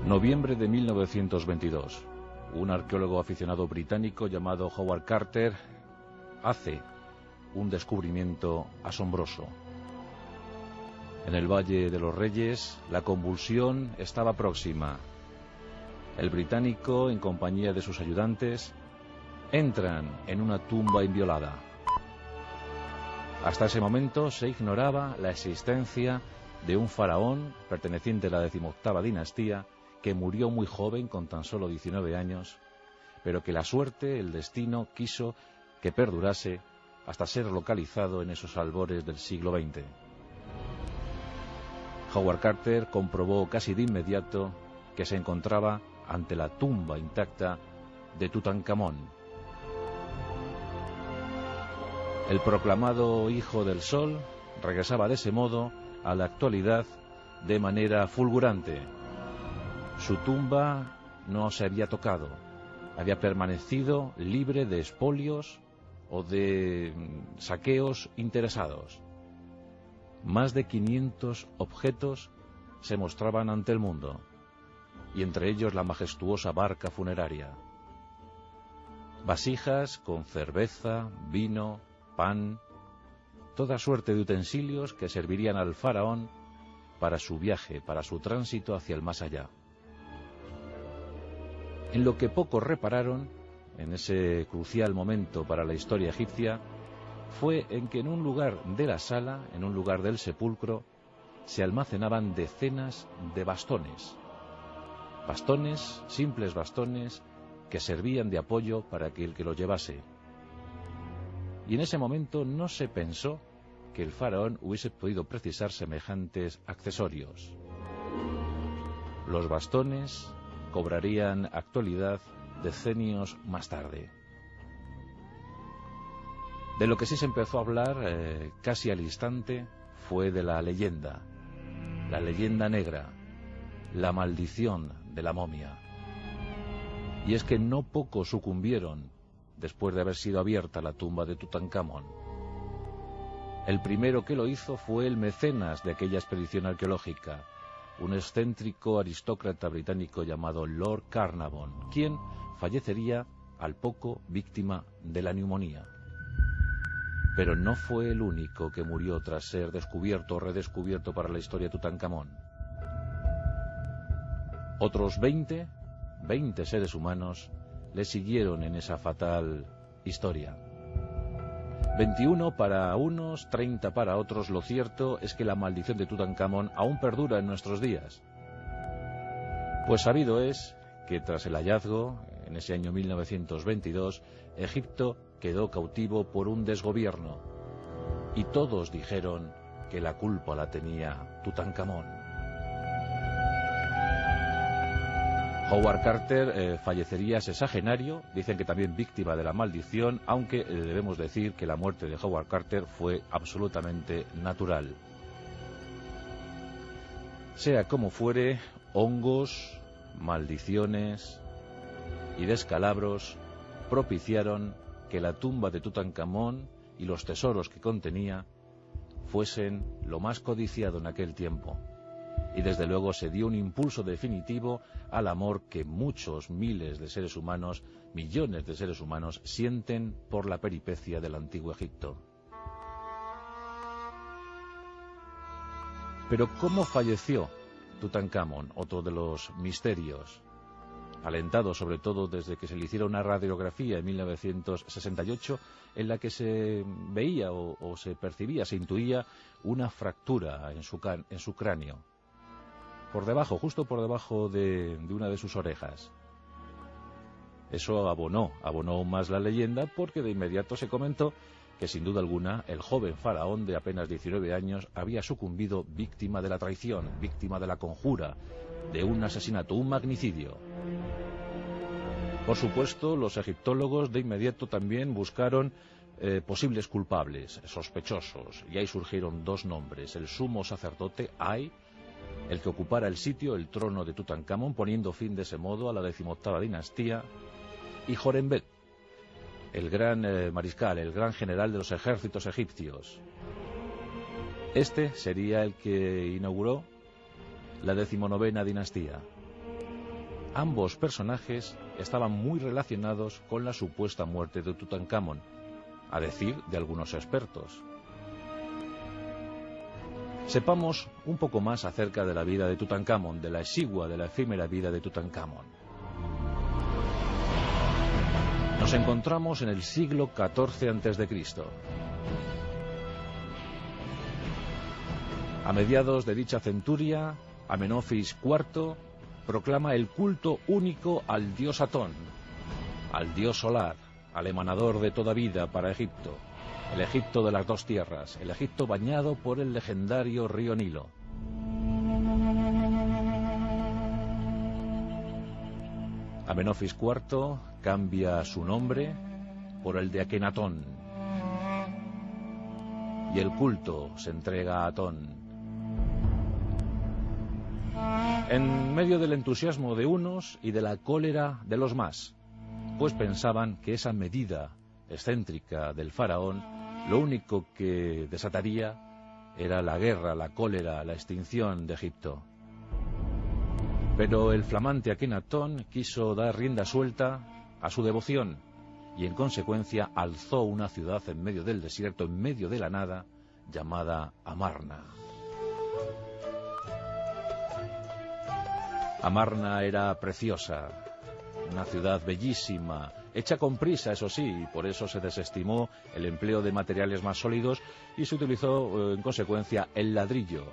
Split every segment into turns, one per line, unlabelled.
Noviembre de 1922. Un arqueólogo aficionado británico llamado Howard Carter hace un descubrimiento asombroso. En el Valle de los Reyes, la convulsión estaba próxima. El británico, en compañía de sus ayudantes, entran en una tumba inviolada. Hasta ese momento se ignoraba la existencia de un faraón perteneciente a la 18ª dinastía que murió muy joven, con tan solo 19 años, pero que la suerte, el destino, quiso que perdurase hasta ser localizado en esos albores del siglo XX. Howard Carter comprobó casi de inmediato que se encontraba ante la tumba intacta de Tutankamón. El proclamado Hijo del Sol regresaba de ese modo a la actualidad de manera fulgurante. Su tumba no se había tocado, había permanecido libre de expolios o de saqueos interesados. Más de 500 objetos se mostraban ante el mundo, y entre ellos la majestuosa barca funeraria. Vasijas con cerveza, vino, pan, toda suerte de utensilios que servirían al faraón para su viaje, para su tránsito hacia el más allá. En lo que pocos repararon, en ese crucial momento para la historia egipcia, fue en que en un lugar de la sala, en un lugar del sepulcro, se almacenaban decenas de bastones. Bastones, simples bastones, que servían de apoyo para que el que lo llevase. Y en ese momento no se pensó que el faraón hubiese podido precisar semejantes accesorios. Los bastones cobrarían actualidad decenios más tarde. De lo que sí se empezó a hablar casi al instante fue de la leyenda negra, la maldición de la momia. Y es que no pocos sucumbieron después de haber sido abierta la tumba de Tutankamón. El primero que lo hizo fue el mecenas de aquella expedición arqueológica, un excéntrico aristócrata británico llamado Lord Carnarvon, quien fallecería al poco víctima de la neumonía. Pero no fue el único que murió tras ser descubierto o redescubierto para la historia de Tutankamón. Otros 20 seres humanos le siguieron en esa fatal historia. 21 para unos, 30 para otros. Lo cierto es que la maldición de Tutankamón aún perdura en nuestros días. Pues sabido es que tras el hallazgo, en ese año 1922, Egipto quedó cautivo por un desgobierno, y todos dijeron que la culpa la tenía Tutankamón. Howard Carter fallecería sexagenario, dicen que también víctima de la maldición, aunque debemos decir que la muerte de Howard Carter fue absolutamente natural. Sea como fuere, hongos, maldiciones y descalabros propiciaron que la tumba de Tutankamón y los tesoros que contenía fuesen lo más codiciado en aquel tiempo. Y desde luego se dio un impulso definitivo al amor que muchos miles de seres humanos, millones de seres humanos, sienten por la peripecia del antiguo Egipto. Pero ¿cómo falleció Tutankamón? Otro de los misterios, alentado sobre todo desde que se le hiciera una radiografía en 1968, en la que se veía o se percibía, se intuía una fractura en su cráneo. Por debajo, justo por debajo de una de sus orejas. Eso abonó aún más la leyenda, porque de inmediato se comentó que sin duda alguna el joven faraón de apenas 19 años había sucumbido víctima de la traición, víctima de la conjura, de un asesinato, un magnicidio. Por supuesto, los egiptólogos de inmediato también buscaron posibles culpables, sospechosos, y ahí surgieron dos nombres: el sumo sacerdote Ay, el que ocupara el sitio, el trono de Tutankamón, poniendo fin de ese modo a la 18ª dinastía, y Horemheb, el gran mariscal, el gran general de los ejércitos egipcios. Este sería el que inauguró la 19ª dinastía. ambos personajes estaban muy relacionados con la supuesta muerte de Tutankamón, a decir de algunos expertos. Sepamos un poco más acerca de la vida de Tutankamón, de la exigua, de la efímera vida de Tutankamón. Nos encontramos en el siglo XIV a.C. A mediados de dicha centuria, Amenofis IV proclama el culto único al dios Atón, al dios solar, al emanador de toda vida para Egipto, el Egipto de las dos tierras, el Egipto bañado por el legendario río Nilo. Amenofis IV cambia su nombre por el de Akenatón y el culto se entrega a Atón. En medio del entusiasmo de unos y de la cólera de los más, pues pensaban que esa medida excéntrica del faraón lo único que desataría era la guerra, la cólera, la extinción de Egipto. Pero el flamante Akenatón quiso dar rienda suelta a su devoción y en consecuencia alzó una ciudad en medio del desierto, en medio de la nada, llamada Amarna. Amarna era preciosa, una ciudad bellísima, hecha con prisa, eso sí, y por eso se desestimó el empleo de materiales más sólidos y se utilizó, en consecuencia, el ladrillo.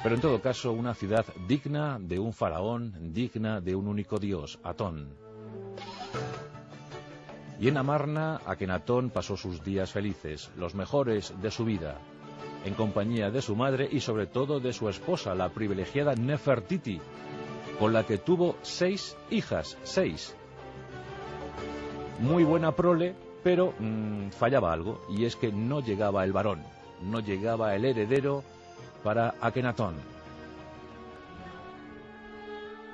Pero en todo caso, una ciudad digna de un faraón, digna de un único dios, Atón. Y en Amarna, Akenatón pasó sus días felices, los mejores de su vida, en compañía de su madre y sobre todo de su esposa, la privilegiada Nefertiti, con la que tuvo 6 hijas, 6. Muy buena prole, pero fallaba algo, y es que no llegaba el varón, no llegaba el heredero para Akenatón.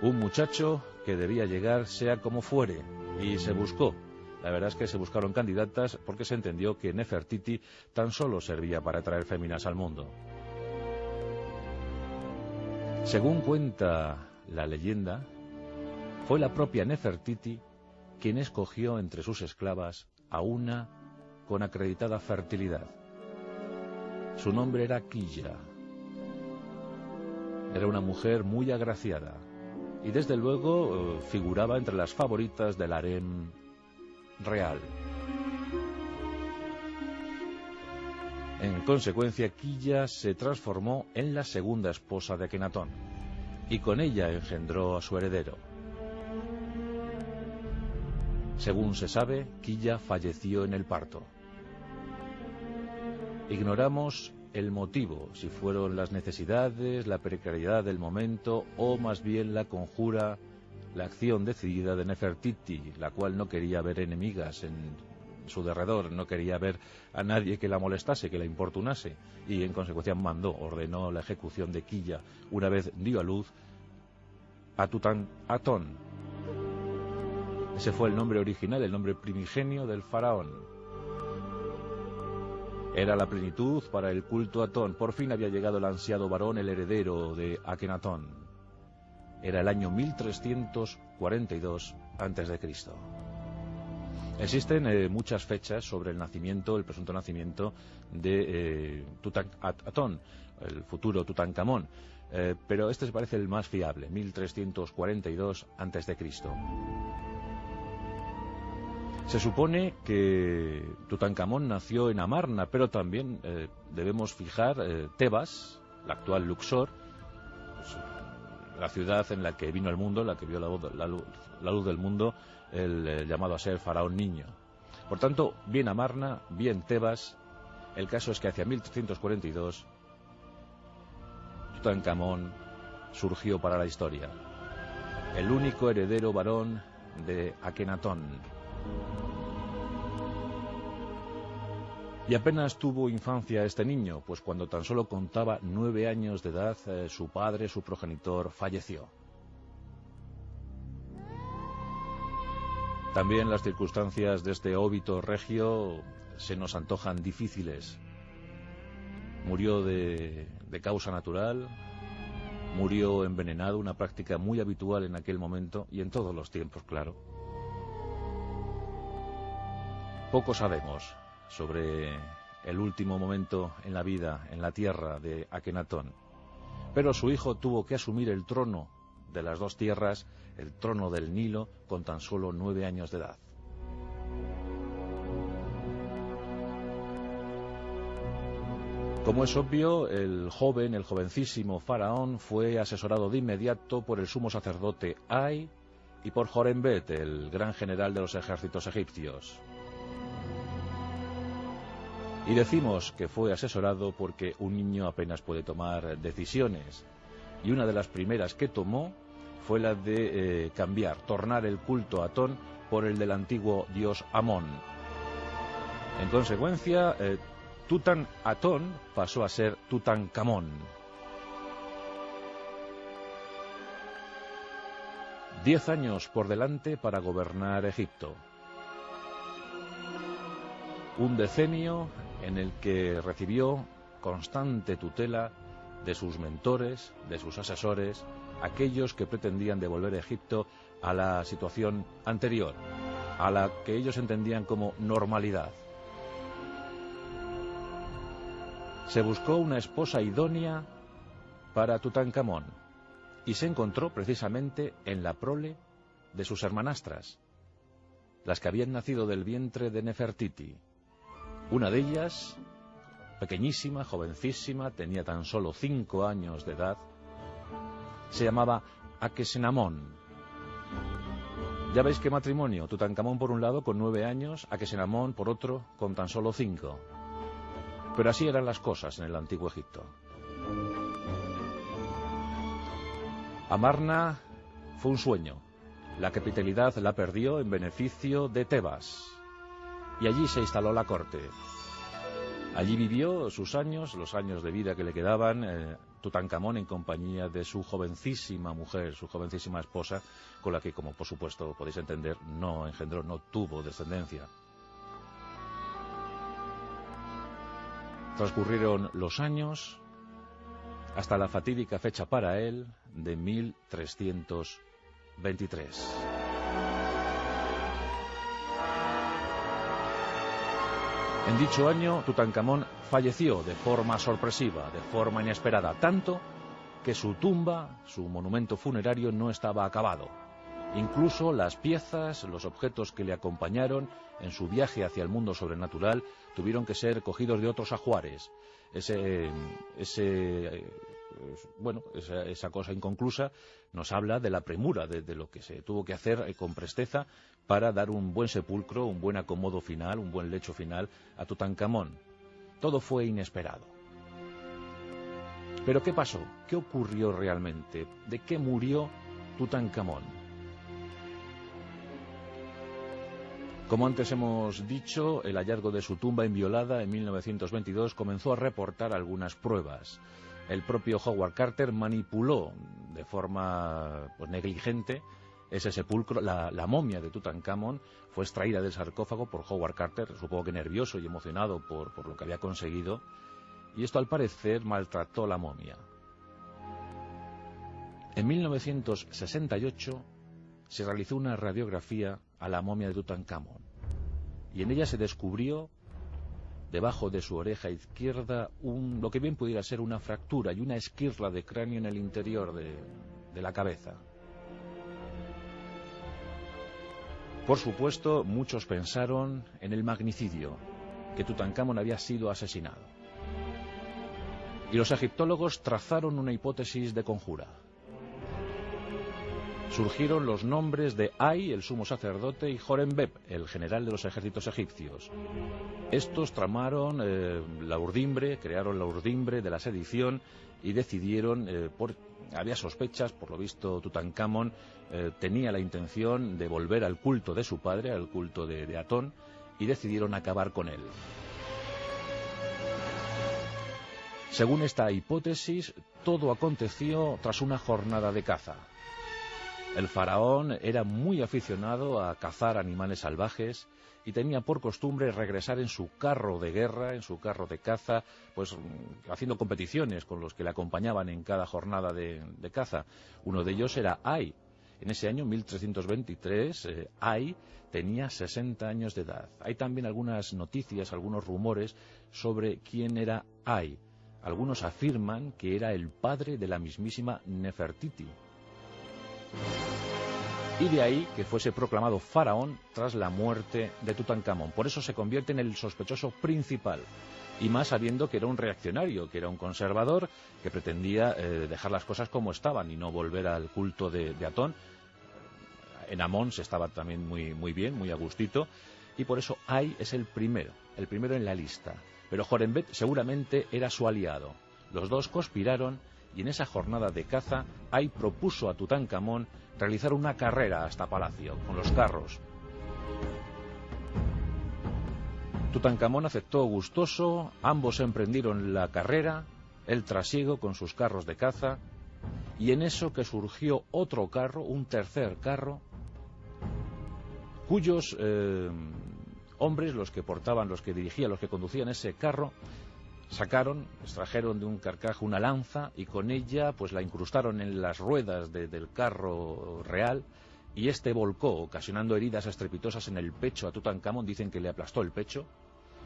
Un muchacho que debía llegar sea como fuere, y se buscó. La verdad es que se buscaron candidatas porque se entendió que Nefertiti tan solo servía para traer féminas al mundo. Según cuenta la leyenda, fue la propia Nefertiti quien escogió entre sus esclavas a una con acreditada fertilidad. Su nombre era Quilla. Era una mujer muy agraciada y desde luego figuraba entre las favoritas del harem real. En consecuencia, Quilla se transformó en la segunda esposa de Akenatón y con ella engendró a su heredero. Según se sabe, Quilla falleció en el parto. Ignoramos el motivo, si fueron las necesidades, la precariedad del momento o más bien la conjura, la acción decidida de Nefertiti, la cual no quería ver enemigas en su derredor, no quería ver a nadie que la molestase, que la importunase, y en consecuencia ordenó la ejecución de Quilla una vez dio a luz a Tutankamón. Ese fue el nombre original, el nombre primigenio del faraón. Era la plenitud para el culto a Atón. Por fin había llegado el ansiado varón, el heredero de Akenatón. Era el año 1342 a.C. Existen muchas fechas sobre el nacimiento, el presunto nacimiento de Atón, el futuro Tutankamón, pero este se parece el más fiable, 1342 a.C. Se supone que Tutankamón nació en Amarna, pero también debemos fijar Tebas, la actual Luxor, pues, la ciudad en la que vino al mundo, la que vio la luz del mundo, el llamado a ser faraón niño. Por tanto, bien Amarna, bien Tebas, el caso es que hacia 1342 Tutankamón surgió para la historia, el único heredero varón de Akenatón. Y apenas tuvo infancia este niño, pues cuando tan solo contaba 9 años de edad, su padre, su progenitor, falleció. También las circunstancias de este óbito regio se nos antojan difíciles. Murió de causa natural, Murió envenenado, una práctica muy habitual en aquel momento y en todos los tiempos, claro. Poco sabemos sobre el último momento en la vida, en la tierra de Akenatón. Pero su hijo tuvo que asumir el trono de las dos tierras, el trono del Nilo, con tan solo 9 años de edad. Como es obvio, el jovencísimo faraón fue asesorado de inmediato por el sumo sacerdote Ay y por Horembet, el gran general de los ejércitos egipcios. Y decimos que fue asesorado porque un niño apenas puede tomar decisiones. Y una de las primeras que tomó fue la de tornar el culto a Atón por el del antiguo dios Amón. En consecuencia, Tutanatón pasó a ser Tutankamón. 10 años por delante para gobernar Egipto. Un decenio en el que recibió constante tutela de sus mentores, de sus asesores, aquellos que pretendían devolver a Egipto a la situación anterior, a la que ellos entendían como normalidad. Se buscó una esposa idónea para Tutankamón y se encontró precisamente en la prole de sus hermanastras, las que habían nacido del vientre de Nefertiti. Una de ellas, pequeñísima, jovencísima, tenía tan solo 5 años de edad, se llamaba Akesenamón. Ya veis qué matrimonio, Tutankamón por un lado con 9 años, Akesenamón por otro con tan solo 5. Pero así eran las cosas en el antiguo Egipto. Amarna fue un sueño. La capitalidad la perdió en beneficio de Tebas. Y allí se instaló la corte. Allí vivió sus años, los años de vida que le quedaban, Tutankamón en compañía de su jovencísima mujer, su jovencísima esposa, con la que, como por supuesto podéis entender, no tuvo descendencia. Transcurrieron los años hasta la fatídica fecha para él de 1323. En dicho año, Tutankamón falleció de forma sorpresiva, de forma inesperada, tanto que su tumba, su monumento funerario, no estaba acabado. Incluso las piezas, los objetos que le acompañaron en su viaje hacia el mundo sobrenatural tuvieron que ser cogidos de otros ajuares. Esa cosa inconclusa nos habla de la premura, de lo que se tuvo que hacer con presteza para dar un buen sepulcro, un buen acomodo final, un buen lecho final a Tutankamón. Todo fue inesperado. Pero ¿qué pasó? ¿Qué ocurrió realmente? ¿De qué murió Tutankamón? Como antes hemos dicho, el hallazgo de su tumba inviolada en 1922 comenzó a reportar algunas pruebas. El propio Howard Carter manipuló de forma negligente ese sepulcro. La momia de Tutankamón fue extraída del sarcófago por Howard Carter, supongo que nervioso y emocionado por lo que había conseguido, y esto al parecer maltrató la momia. En 1968 se realizó una radiografía a la momia de Tutankamón y en ella se descubrió debajo de su oreja izquierda lo que bien pudiera ser una fractura y una esquirla de cráneo en el interior de la cabeza. Por supuesto, muchos pensaron en el magnicidio, que Tutankamón había sido asesinado. Y los egiptólogos trazaron una hipótesis de conjura. Surgieron los nombres de Ay, el sumo sacerdote, y Horembet, el general de los ejércitos egipcios. Estos tramaron crearon la urdimbre de la sedición y decidieron, había sospechas, por lo visto Tutankamón tenía la intención de volver al culto de su padre, al culto de Atón, y decidieron acabar con él. Según esta hipótesis, todo aconteció tras una jornada de caza. El faraón era muy aficionado a cazar animales salvajes y tenía por costumbre regresar en su carro de guerra, en su carro de caza, pues haciendo competiciones con los que le acompañaban en cada jornada de caza. Uno de ellos era Ay. En ese año, 1323, Ay tenía 60 años de edad. Hay también algunas noticias, algunos rumores sobre quién era Ay. Algunos afirman que era el padre de la mismísima Nefertiti. Y de ahí que fuese proclamado faraón tras la muerte de Tutankamón. Por eso se convierte en el sospechoso principal. Y más sabiendo que era un reaccionario, que era un conservador, que pretendía dejar las cosas como estaban y no volver al culto de Atón. En Amón se estaba también muy bien, muy a gustito, y por eso Ay es el primero en la lista. Pero Horemheb seguramente era su aliado. Los dos conspiraron y en esa jornada de caza Ay propuso a Tutankamón realizar una carrera hasta Palacio, con los carros. Tutankamón aceptó gustoso, ambos emprendieron la carrera, el trasiego con sus carros de caza, y en eso que surgió otro carro, un tercer carro, cuyos hombres, los que portaban, los que dirigían, los que conducían ese carro, extrajeron de un carcaj una lanza y con ella pues la incrustaron en las ruedas del carro real y este volcó, ocasionando heridas estrepitosas en el pecho a Tutankamón. Dicen que le aplastó el pecho,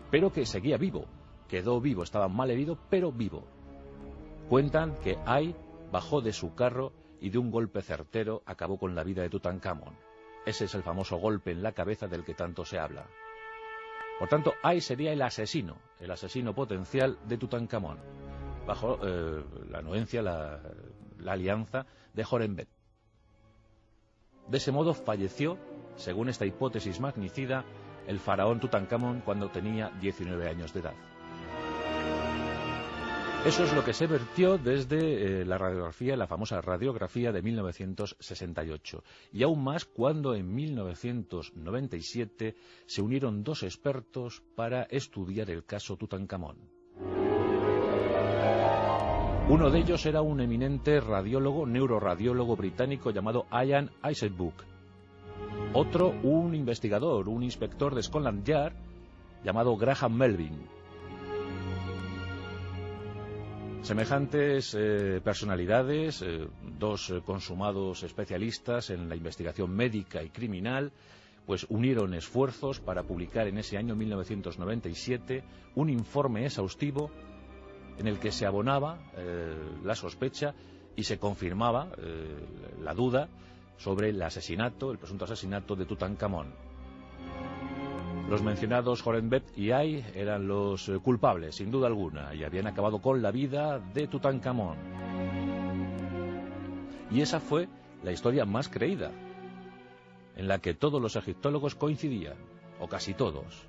pero que seguía vivo, quedó vivo, estaba mal herido, pero vivo. Cuentan que Ay bajó de su carro y de un golpe certero acabó con la vida de Tutankamón. Ese es el famoso golpe en la cabeza del que tanto se habla. Por tanto, Ay sería el asesino potencial de Tutankamón, bajo la anuencia, la alianza de Horemheb. De ese modo falleció, según esta hipótesis magnicida, el faraón Tutankamón cuando tenía 19 años de edad. Eso es lo que se vertió desde la radiografía, la famosa radiografía de 1968. Y aún más cuando en 1997 se unieron dos expertos para estudiar el caso Tutankamón. Uno de ellos era un eminente radiólogo, neuroradiólogo británico llamado Ian Isaac. Otro, un investigador, un inspector de Scotland Yard llamado Graham Melvin. Semejantes personalidades, dos consumados especialistas en la investigación médica y criminal, pues unieron esfuerzos para publicar en ese año 1997 un informe exhaustivo en el que se abonaba la sospecha y se confirmaba la duda sobre el presunto asesinato de Tutankamón. Los mencionados Horemheb y Ay eran los culpables, sin duda alguna, y habían acabado con la vida de Tutankamón. Y esa fue la historia más creída, en la que todos los egiptólogos coincidían, o casi todos.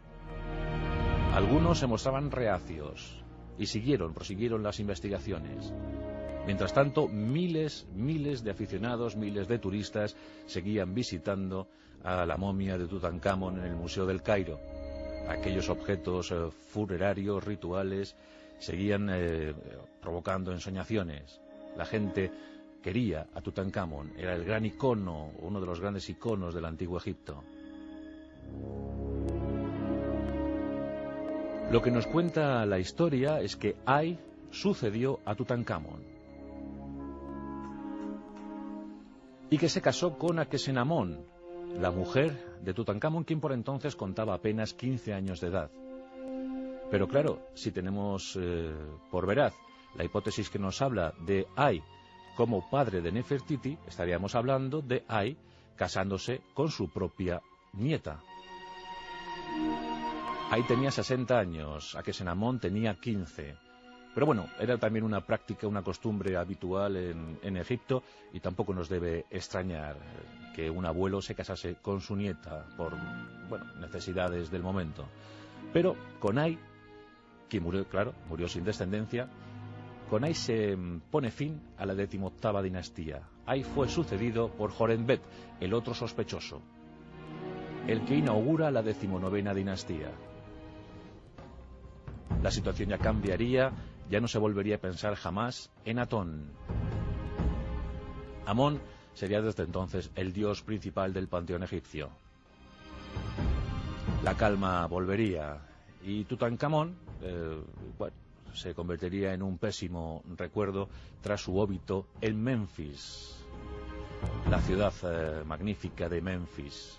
Algunos se mostraban reacios y prosiguieron las investigaciones. Mientras tanto, miles de aficionados, miles de turistas seguían visitando a la momia de Tutankamón en el Museo del Cairo. Aquellos objetos funerarios, rituales, seguían provocando ensoñaciones. La gente quería a Tutankamón, era el gran icono, uno de los grandes iconos del antiguo Egipto. Lo que nos cuenta la historia es que Ay sucedió a Tutankamón y que se casó con Akesenamón, la mujer de Tutankamón, quien por entonces contaba apenas 15 años de edad. Pero claro, si tenemos por veraz la hipótesis que nos habla de Ay como padre de Nefertiti, estaríamos hablando de Ay casándose con su propia nieta. Ay tenía 60 años, Akesenamón tenía 15. Pero bueno, era también una práctica, una costumbre habitual en Egipto y tampoco nos debe extrañar que un abuelo se casase con su nieta por, necesidades del momento. Pero con Ay, que murió sin descendencia, con Ay se pone fin a la 18ª dinastía. Ay fue sucedido por Horemheb, el otro sospechoso, el que inaugura la 19ª dinastía. La situación ya cambiaría. Ya no se volvería a pensar jamás en Atón. Amón sería desde entonces el dios principal del panteón egipcio. La calma volvería y Tutankamón, se convertiría en un pésimo recuerdo tras su óbito en Memphis, la ciudad magnífica de Memphis.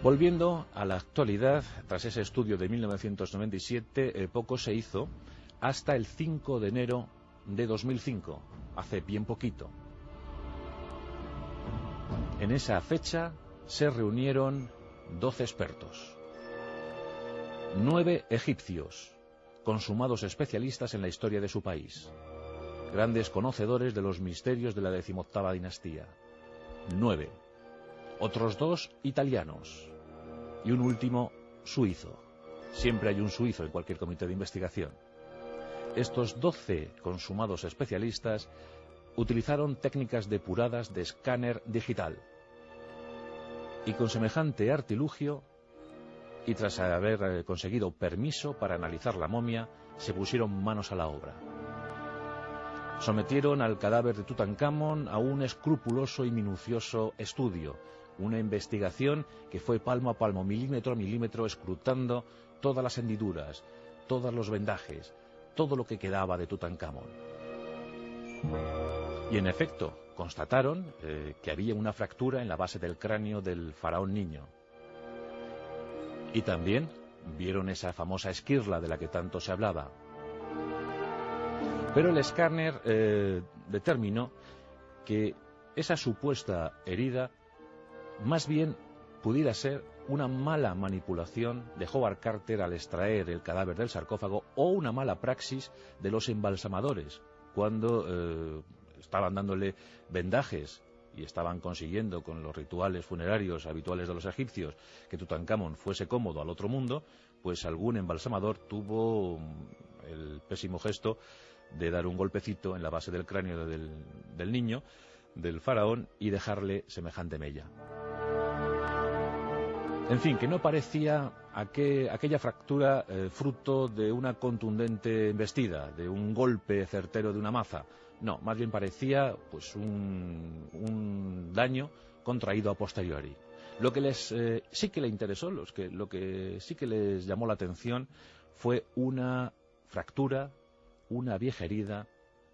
Volviendo a la actualidad, tras ese estudio de 1997, poco se hizo hasta el 5 de enero de 2005, hace bien poquito. En esa fecha se reunieron 12 expertos, 9 egipcios, consumados especialistas en la historia de su país, grandes conocedores de los misterios de la 18ª dinastía, 9, otros 2 italianos y un último suizo. Siempre hay un suizo en cualquier comité de investigación. Estos 12 consumados especialistas utilizaron técnicas depuradas de escáner digital. Y con semejante artilugio, y tras haber conseguido permiso para analizar la momia, se pusieron manos a la obra. Sometieron al cadáver de Tutankamón a un escrupuloso y minucioso estudio, una investigación que fue palmo a palmo, milímetro a milímetro, escrutando todas las hendiduras, todos los vendajes, todo lo que quedaba de Tutankamón. Y en efecto, constataron que había una fractura en la base del cráneo del faraón niño. Y también vieron esa famosa esquirla de la que tanto se hablaba. Pero el escáner determinó que esa supuesta herida más bien pudiera ser una mala manipulación de Howard Carter al extraer el cadáver del sarcófago, o una mala praxis de los embalsamadores cuando estaban dándole vendajes y estaban consiguiendo con los rituales funerarios habituales de los egipcios que Tutankamón fuese cómodo al otro mundo. Pues algún embalsamador tuvo el pésimo gesto de dar un golpecito en la base del cráneo del niño, del faraón, y dejarle semejante mella. En fin, que no parecía aquella fractura fruto de una contundente embestida, de un golpe certero de una maza. No, más bien parecía pues un daño contraído a posteriori. Lo que sí que le interesó, lo que sí que les llamó la atención, fue una fractura, una vieja herida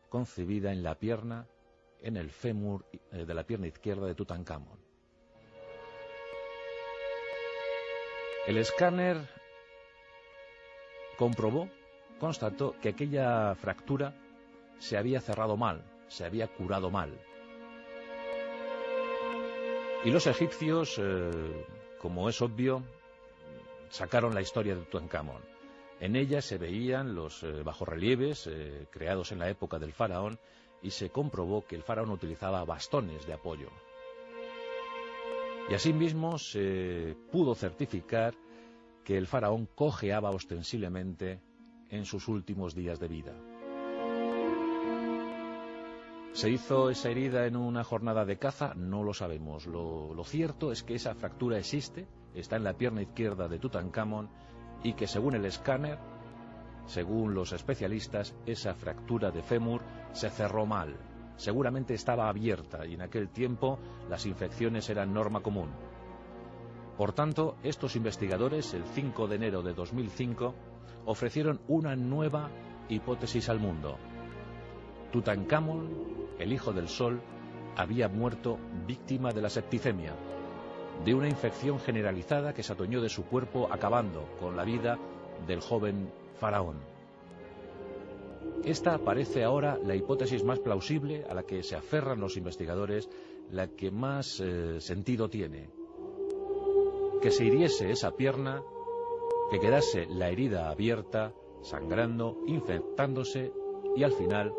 concebida en la pierna, en el fémur de la pierna izquierda de Tutankamón. El escáner constató que aquella fractura se había cerrado mal, se había curado mal. Y los egipcios, como es obvio, sacaron la historia de Tutankamón. En ella se veían los bajorrelieves creados en la época del faraón, y se comprobó que el faraón utilizaba bastones de apoyo. Y asimismo se pudo certificar que el faraón cojeaba ostensiblemente en sus últimos días de vida. ¿Se hizo esa herida en una jornada de caza? No lo sabemos. Lo cierto es que esa fractura existe, está en la pierna izquierda de Tutankamón, y que según el escáner, según los especialistas, esa fractura de fémur se cerró mal. Seguramente estaba abierta, y en aquel tiempo las infecciones eran norma común. Por tanto, estos investigadores, el 5 de enero de 2005, ofrecieron una nueva hipótesis al mundo. Tutankamón, el hijo del sol, había muerto víctima de la septicemia, de una infección generalizada que se adueñó de su cuerpo, acabando con la vida del joven faraón. Esta parece ahora la hipótesis más plausible, a la que se aferran los investigadores, la que más sentido tiene. Que se hiriese esa pierna, que quedase la herida abierta, sangrando, infectándose y al final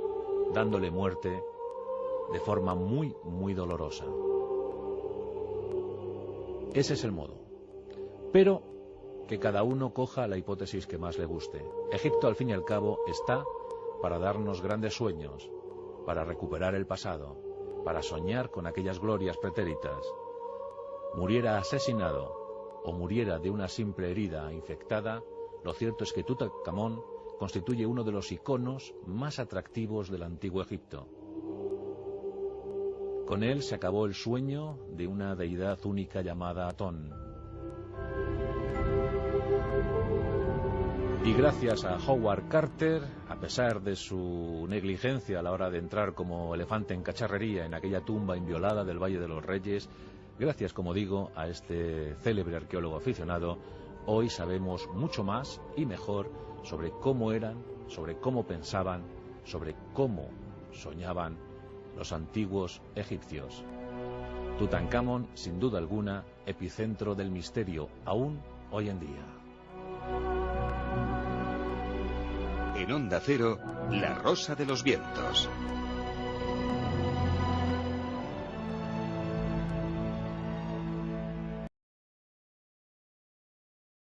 dándole muerte de forma muy, muy dolorosa. Ese es el modo. Pero que cada uno coja la hipótesis que más le guste. Egipto, al fin y al cabo, está para darnos grandes sueños, para recuperar el pasado, para soñar con aquellas glorias pretéritas. Muriera asesinado o muriera de una simple herida infectada, lo cierto es que Tutankamón constituye uno de los iconos más atractivos del antiguo Egipto. Con él se acabó el sueño de una deidad única llamada Atón. Y gracias a Howard Carter, a pesar de su negligencia a la hora de entrar como elefante en cacharrería en aquella tumba inviolada del Valle de los Reyes, gracias, como digo, a este célebre arqueólogo aficionado, hoy sabemos mucho más y mejor sobre cómo eran, sobre cómo pensaban, sobre cómo soñaban los antiguos egipcios. Tutankamón, sin duda alguna, epicentro del misterio, aún hoy en día.
En Onda Cero, La Rosa de los Vientos.